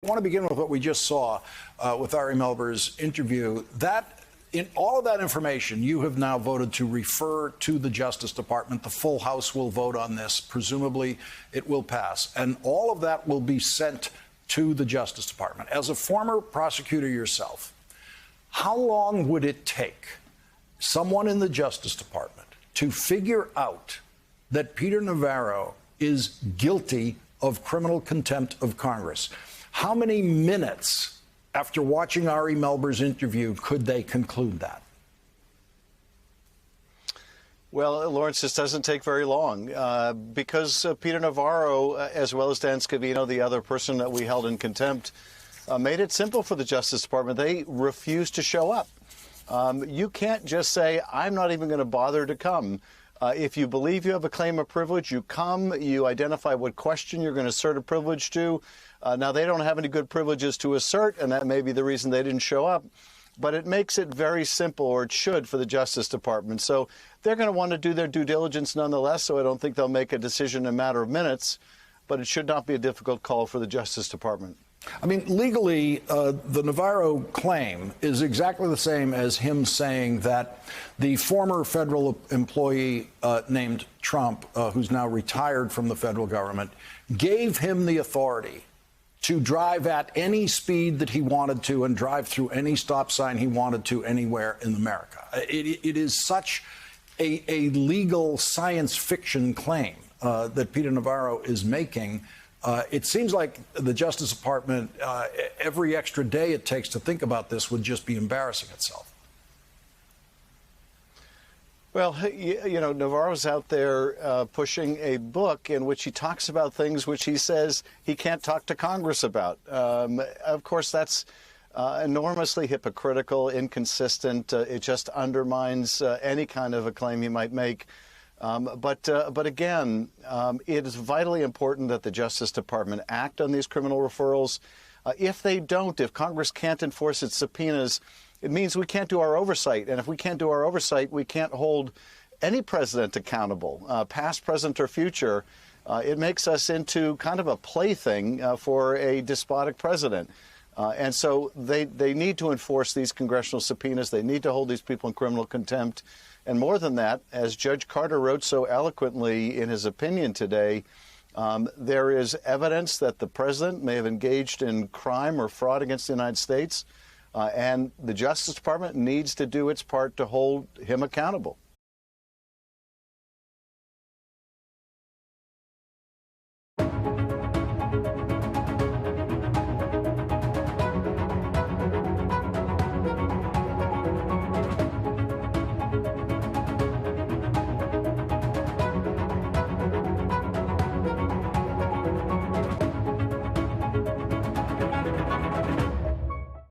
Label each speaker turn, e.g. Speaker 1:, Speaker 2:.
Speaker 1: I want to begin with what we just saw with Ari Melber's interview. That, in all of that information, you have now voted to refer to the Justice Department. The full House will vote on this. Presumably, it will pass. And all of that will be sent to the Justice Department. As a former prosecutor yourself, how long would it take someone in the Justice Department to figure out that Peter Navarro is guilty of criminal contempt of Congress? How many minutes after watching Ari Melber's interview could they conclude that?
Speaker 2: Well, Lawrence, this doesn't take very long because Peter Navarro, as well as Dan Scavino, the other person that we held in contempt, made it simple for the Justice Department. They refused to show up. You can't just say, I'm not even going to bother to come. If you believe you have a claim of privilege, you come, you identify what question you're going to assert a privilege to. Now, they don't have any good privileges to assert, and that may be the reason they didn't show up. But it makes it very simple, or it should, for the Justice Department. So they're going to want to do their due diligence nonetheless, so I don't think they'll make a decision in a matter of minutes. But it should not be a difficult call for the Justice Department.
Speaker 1: I mean, legally, the Navarro claim is exactly the same as him saying that the former federal employee named Trump, who's now retired from the federal government, gave him the authority to drive at any speed that he wanted to and drive through any stop sign he wanted to anywhere in America. It is such a legal science fiction claim that Peter Navarro is making. It seems like the Justice Department, every extra day it takes to think about this would just be embarrassing itself.
Speaker 2: Well, you know, Navarro's out there pushing a book in which he talks about things which he says he can't talk to Congress about. Of course, that's enormously hypocritical, inconsistent. It just undermines any kind of a claim he might make. But again, it is vitally important that the Justice Department act on these criminal referrals. If they don't, if Congress can't enforce its subpoenas, it means we can't do our oversight. And if we can't do our oversight, we can't hold any president accountable, past, present, or future. It makes us into kind of a plaything for a despotic president. And so they need to enforce these congressional subpoenas. They need to hold these people in criminal contempt. And more than that, as Judge Carter wrote so eloquently in his opinion today, there is evidence that the president may have engaged in crime or fraud against the United States, and the Justice Department needs to do its part to hold him accountable.